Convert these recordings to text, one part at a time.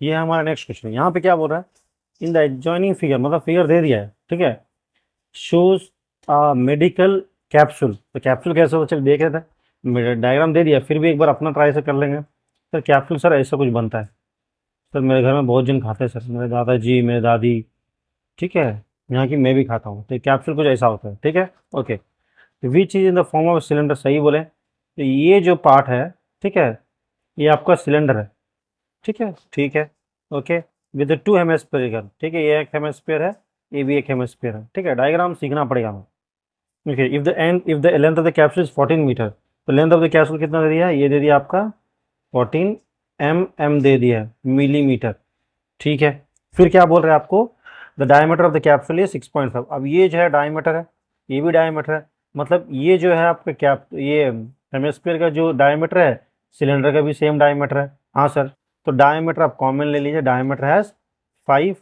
ये है हमारा नेक्स्ट क्वेश्चन। यहाँ पे क्या बोल रहा है, इन द एडजॉइनिंग फिगर, मतलब फिगर दे दिया है, ठीक है, शोज मेडिकल कैप्सूल। तो कैप्सूल कैसे होता है, चलिए देख रहे थे, डायग्राम दे दिया, फिर भी एक बार अपना ट्राई से कर लेंगे। सर कैप्सूल सर ऐसा कुछ बनता है सर, मेरे घर में बहुत जन खाते हैं सर, मेरे दादाजी, मेरे दादी, ठीक है, यहाँ की मैं भी खाता हूँ। तो कैप्सूल कुछ ऐसा होता है, ठीक है, okay. Which is in the form of cylinder, सही बोले। तो ये जो पार्ट है, ठीक है, ये आपका सिलेंडर है, ठीक है, ठीक है, ओके, विद टू हेमिस्फेरिकल, ठीक है, ये एक हेमिस्फीयर है, ये भी एक हेमिस्फीयर है, ठीक है। डायग्राम सीखना पड़ेगा हमें। Okay, if the length of the capsule is 14 metre, तो लेंथ ऑफ द कैप्सूल कितना दे दिया है, ये दे दिया आपका 14 एम दे दिया है, मिलीमीटर, ठीक है। फिर क्या बोल रहे हैं आपको, the diameter of the capsule ये 6.5। अब ये जो है डायमीटर है, ये भी डायमीटर है, मतलब ये जो है आपका कैप, ये हेमिस्फीयर का जो डायमीटर है, सिलेंडर का भी सेम डायमीटर है। हाँ सर, तो डायमीटर आप कॉमन ले लीजिए, डायमीटर हैज 5,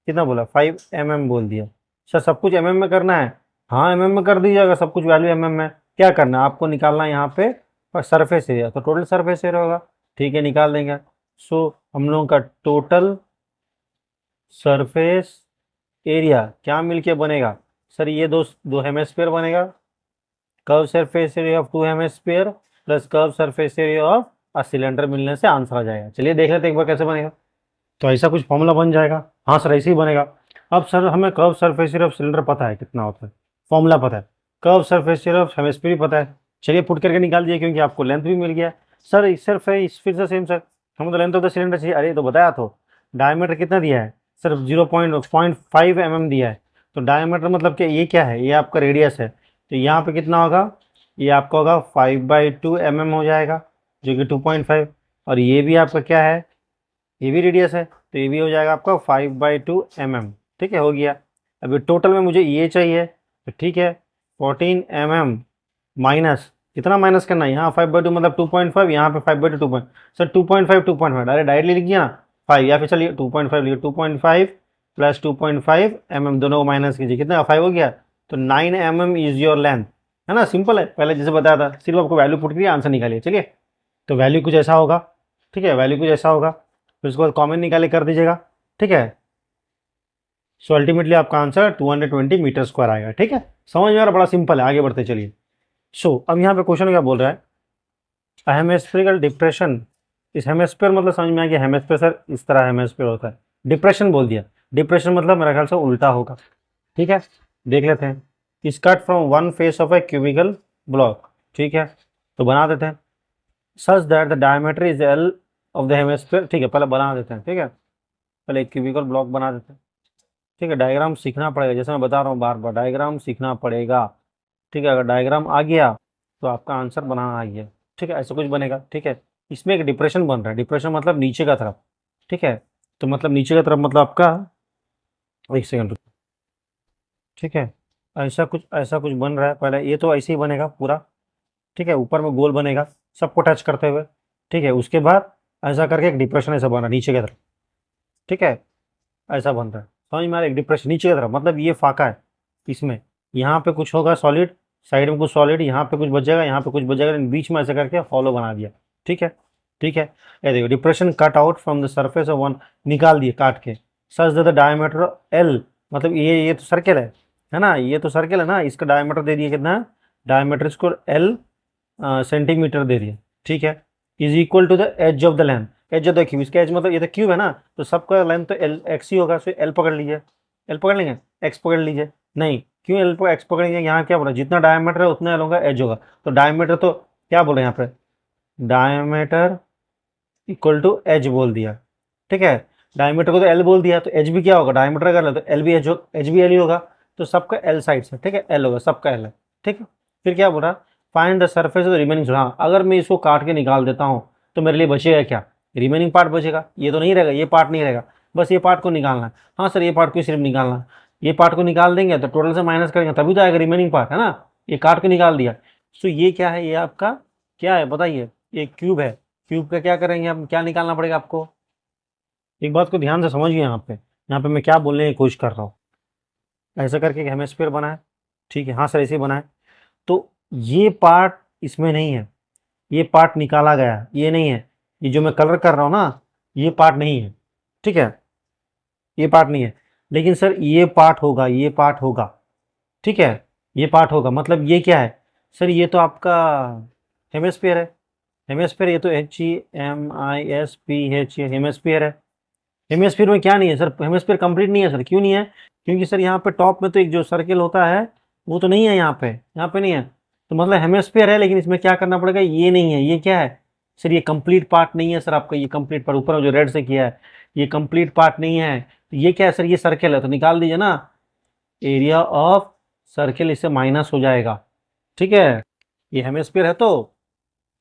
कितना बोला, 5 बोल दिया। सर सब कुछ में करना है, हाँ में कर दीजिएगा, सब कुछ वैल्यू में। क्या करना है आपको, निकालना है यहाँ पे सरफेस एरिया, तो टोटल सरफेस एरिया होगा, ठीक है, निकाल देंगे। सो हम लोगों का टोटल सरफेस एरिया क्या मिलके बनेगा, सर ये दो हेमिस्फीयर बनेगा, curve surface area of two hemisphere plus curve surface area of a cylinder मिलने से आंसर आ जाएगा। चलिए देख लेते हैं एक बार कैसे बनेगा। तो ऐसा कुछ फॉर्मूला बन जाएगा, हाँ सर ऐसे ही बनेगा। अब सर हमें curve surface area of cylinder पता है कितना होता है, फॉर्मूला पता है, curve surface area of hemisphere भी पता है। चलिए पुट करके निकाल दिए, क्योंकि आपको लेंथ भी मिल गया। सर इस सिर्फ है इस फिर से सेम सर, हमें तो लेंथ ऑफ द सिलेंडर चाहिए, अरे तो बताया तो, डायमीटर कितना दिया है सर, 0.5 दिया है। तो डायमीटर मतलब क्या, ये क्या है, ये आपका रेडियस है, तो यहाँ पे कितना होगा, ये आपका होगा 5/2 हो जाएगा, जो कि 2.5। और ये भी आपका क्या है, ये भी रेडियस है, तो ये भी हो जाएगा आपका 5/2 ठीक है, हो गया। अभी टोटल में मुझे ये चाहिए, तो ठीक है, 14 माइनस, कितना माइनस करना है, यहाँ 5/2 मतलब 2.5, यहाँ पे 5/2 2. सर 2.5 डायरेक्टली लिखिए ना, 5, या फिर चलिए 2.5 लिखिए, 2.5 प्लस 2.5 दोनों को माइनस कीजिए, कितना 5 हो गया। तो 9 इज योर लेंथ, है ना, सिंपल है, पहले जैसे बताया था, सिर्फ आपको वैल्यू पुट करिए, आंसर निकालिए। चलिए, तो वैल्यू कुछ ऐसा होगा, ठीक है, वैल्यू कुछ ऐसा होगा, फिर उसके बाद कॉमन निकाले कर दीजिएगा, ठीक है। सो अल्टीमेटली आपका आंसर 220 मीटर स्क्वायर आएगा, ठीक है। समझ में आ रहा, बड़ा सिंपल है, आगे बढ़ते चलिए। सो अब यहाँ पे क्वेश्चन क्या बोल रहा है, हेमिस्फेरिकल डिप्रेशन, इस हेमिस्फीयर मतलब समझ में आ गया, हेमिस्फीयर सर इस तरह हेमिस्फीयर होता है, डिप्रेशन बोल दिया, डिप्रेशन मतलब मेरा ख्याल से उल्टा होगा, ठीक है। देख लेते हैं, इस cut from one face of A cubical block, ठीक है, तो बना देते हैं, such that the diameter is L of the hemisphere, ठीक है, पहले बना देते हैं, ठीक है, पहले एक क्यूबिकल ब्लॉक बना देते हैं, ठीक है। डायग्राम सीखना पड़ेगा, जैसे मैं बता रहा हूँ बार बार, डायग्राम सीखना पड़ेगा, ठीक है। अगर डायग्राम आ गया तो आपका आंसर बनाना आ गया, ठीक है, ऐसा कुछ बनेगा, ठीक है। इसमें एक डिप्रेशन बन रहा है, डिप्रेशन मतलब नीचे का तरफ, ठीक है, तो मतलब नीचे का तरफ मतलब आपका, एक सेकंड, ठीक है, ऐसा कुछ बन रहा है, पहले ये तो ऐसे ही बनेगा पूरा, ठीक है, ऊपर में गोल बनेगा सबको टच करते हुए, ठीक है, उसके बाद ऐसा करके एक डिप्रेशन ऐसा बना नीचे की तरफ, ठीक है, ऐसा बन रहा है, समझ में आ रहा है, एक डिप्रेशन नीचे की तरफ, मतलब ये फाका है, इसमें यहाँ पे कुछ होगा सॉलिड, साइड में कुछ सॉलिड, यहाँ पे कुछ बचेगा, यहाँ पे कुछ बचेगा, लेकिन बीच में ऐसा करके हॉलो बना दिया, ठीक है, ठीक है। ये देखो, depression cut out from the surface of one, निकाल दिए काट के, सच द डायमीटर एल, मतलब ये तो सर्कल है ना, ये तो सर्कल है ना, इसका डायमीटर दे दिया कितना, डायमीटर इसको एल सेंटीमीटर दे दिया, ठीक है, is equal to the edge of the length, edge of the cube, इसका एज मतलब ये तो क्यूब है ना, तो सबका लेंथ तो एल एक्स ही होगा, सो एल पकड़ लीजिए, एल पकड़ लेंगे, एक्स पकड़ लीजिए, नहीं क्यों एल को एक्स पकड़ेंगे, यहाँ क्या बोला, जितना डायमीटर है उतना एल होगा, एज होगा, तो डायमीटर तो क्या बोले यहाँ पे, डायमीटर इक्वल टू एच बोल दिया, ठीक है, डायमीटर को तो एल बोल दिया, तो एच भी क्या होगा, डायमीटर कर ले तो एल भी एच एच भी एल ही होगा, तो सबका एल साइड से, ठीक है, एल होगा, सबका एल है, ठीक है। फिर क्या बोल रहा, find the surface of the remaining, हाँ अगर मैं इसको काट के निकाल देता हूँ तो मेरे लिए बचेगा क्या, रिमेनिंग पार्ट बचेगा, ये तो नहीं रहेगा, ये पार्ट नहीं रहेगा, बस ये पार्ट को निकालना है, हाँ सर ये पार्ट को सिर्फ निकालना है, ये पार्ट को निकाल देंगे तो टोटल से माइनस करेंगे तभी तो आएगा रिमेनिंग पार्ट, है ना, ये काट के निकाल दिया। सो ये क्या है, ये आपका क्या है बताइए, ये क्यूब है, क्यूब का क्या करेंगे, हम क्या निकालना पड़ेगा आपको, एक बात को ध्यान से समझिए, यहाँ पे मैं क्या बोलने की कोशिश कर रहा हूँ, ऐसा करके एक हेमिस्फीयर बना है, ठीक है, हाँ सर ऐसे ही बना है, तो ये पार्ट इसमें नहीं है, ये पार्ट निकाला गया, ये नहीं है, ये जो मैं कलर कर रहा हूँ ना, ये पार्ट नहीं है, ठीक है, ये पार्ट नहीं है। लेकिन सर ये पार्ट होगा, ये पार्ट होगा, ठीक है, ये पार्ट होगा। मतलब ये क्या है सर, ये तो आपका हेमिस्फीयर है। हेमिस्फीयर, ये तो HEMISPH हेमिस्फीयर है। हेमिस्फीयर में क्या नहीं है सर, हेमिस्फीयर कंप्लीट नहीं है सर। क्यों नहीं है? क्योंकि सर यहाँ पे टॉप में तो एक जो सर्किल होता है वो तो नहीं है, यहाँ पे नहीं है। तो मतलब हेमिस्फीयर है, लेकिन इसमें क्या करना पड़ेगा, ये नहीं है। ये क्या है सर, ये कंप्लीट पार्ट नहीं है सर आपका। ये कंप्लीट पार्ट ऊपर में जो रेड से किया है, ये कंप्लीट पार्ट नहीं है। तो ये क्या है सर, ये सर्किल है, तो निकाल दीजिए ना। एरिया ऑफ सर्किल इससे माइनस हो जाएगा, ठीक है। ये हेमिस्फीयर है, तो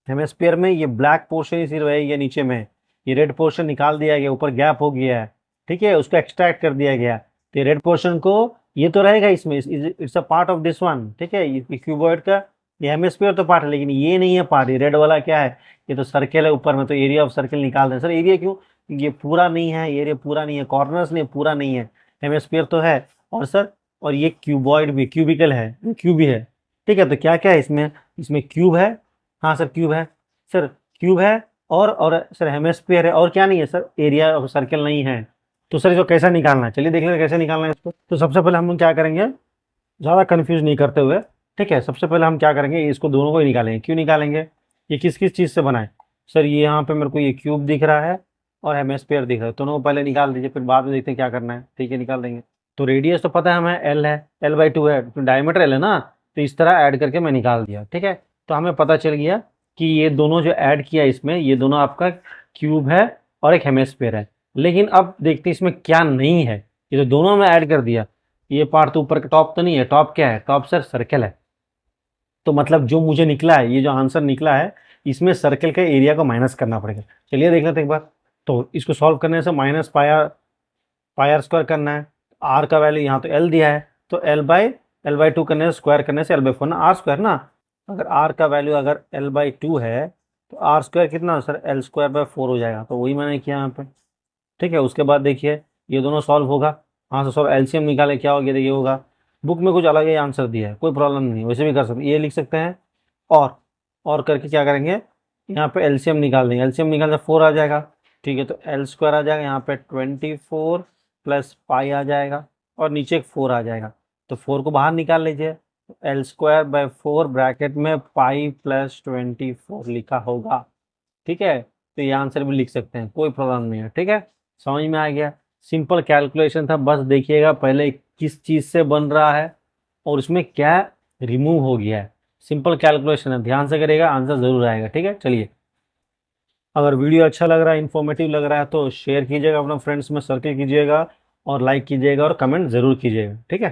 हेमिस्फीयर में ये ब्लैक पोर्शन ही सिर्फ रहेगा नीचे में, ये रेड पोर्शन निकाल दिया गया, ऊपर गैप हो गया है, ठीक है, उसको एक्सट्रैक्ट कर दिया गया। तो रेड पोर्शन को, ये तो रहेगा इसमें, it's a part of this one, ठीक है। ये क्यूबॉइड का ये हेमिस्फीयर तो पार्ट है, लेकिन ये नहीं है पार्ट। ये रेड वाला क्या है, ये तो सर्किल है ऊपर में, तो एरिया ऑफ सर्किल निकाल दें। सर एरिया क्यों, ये पूरा नहीं है, एरिया पूरा नहीं है, कॉर्नर्स नहीं, पूरा नहीं है। हेमिस्फीयर तो है, और सर और ये क्यूबॉइड भी, क्यूबिकल है, क्यूब भी है, ठीक है। तो क्या क्या है इसमें, इसमें क्यूब है, हाँ सर क्यूब है, सर क्यूब है, और सर हेमिस्फीयर है, और क्या नहीं है सर, एरिया ऑफ सर्कल नहीं है। तो सर इसको कैसा निकालना है, चलिए देख लेते हैं कैसे निकालना है इसको। तो सबसे पहले हम क्या करेंगे, ज़्यादा कंफ्यूज नहीं करते हुए, ठीक है, सबसे पहले हम क्या करेंगे, इसको दोनों को ही निकालेंगे। क्यों निकालेंगे, ये किस किस चीज़ से बना है सर, ये यहाँ पे मेरे को ये क्यूब दिख रहा है और हेमिस्फीयर दिख रहा है, दोनों को पहले निकाल दीजिए, फिर बाद में देखते हैं क्या करना है, ठीक है, निकाल देंगे। तो रेडियस तो पता है हमें एल है, L/2 है, तो डायमीटर एल है ना, तो इस तरह ऐड करके मैं निकाल दिया, ठीक है। तो हमें पता चल गया कि ये दोनों जो ऐड किया इसमें, ये दोनों आपका क्यूब है और एक हेमिस्फीयर है। लेकिन अब देखते हैं इसमें क्या नहीं है, ये तो दोनों में ऐड कर दिया। ये पार्ट तो ऊपर का टॉप तो नहीं है, टॉप क्या है, टॉप सर सर्कल है। तो मतलब जो मुझे निकला है, ये जो आंसर निकला है, इसमें सर्कल के एरिया को माइनस करना पड़ेगा। चलिए देख लेते हैं एक बार। तो इसको सॉल्व करने से माइनस पाई आर स्क्वायर करना है, आर का वैल्यू यहाँ तो एल दिया है, तो L/2 करने से, स्क्वायर करने से L/4 ना, आर स्क्वायर ना। अगर आर का वैल्यू अगर L/2 है तो आर स्क्वायर कितना सर, L²/4 हो जाएगा, तो वही मैंने किया यहाँ पे, ठीक है। उसके बाद देखिए ये दोनों सॉल्व होगा, हाँ से सॉल्व, एलसीएम निकाले क्या हो गया, देखिए होगा। बुक में कुछ अलग ही आंसर दिया है, कोई प्रॉब्लम नहीं, वैसे भी कर सकते, ये लिख सकते हैं। और करके क्या करेंगे, यहाँ पे एलसीएम निकाल देंगे, एलसीएम निकालने 4 आ जाएगा, ठीक है। तो L² आ जाएगा, यहाँ पे 24 प्लस पाई आ जाएगा, और नीचे एक 4 आ जाएगा। तो 4 को बाहर निकाल लीजिए, L²/4 ब्रैकेट में पाई प्लस 24 लिखा होगा, ठीक है। तो ये आंसर भी लिख सकते हैं, कोई प्रॉब्लम नहीं है, ठीक है। समझ में आ गया, सिंपल कैलकुलेशन था, बस देखिएगा पहले किस चीज़ से बन रहा है और उसमें क्या रिमूव हो गया है। सिंपल कैलकुलेशन है, ध्यान से करेगा आंसर ज़रूर आएगा, ठीक है। चलिए, अगर वीडियो अच्छा लग रहा है, इन्फॉर्मेटिव लग रहा है, तो शेयर कीजिएगा, अपना फ्रेंड्स में सर्किल कीजिएगा, और लाइक कीजिएगा, और कमेंट ज़रूर कीजिएगा, ठीक है।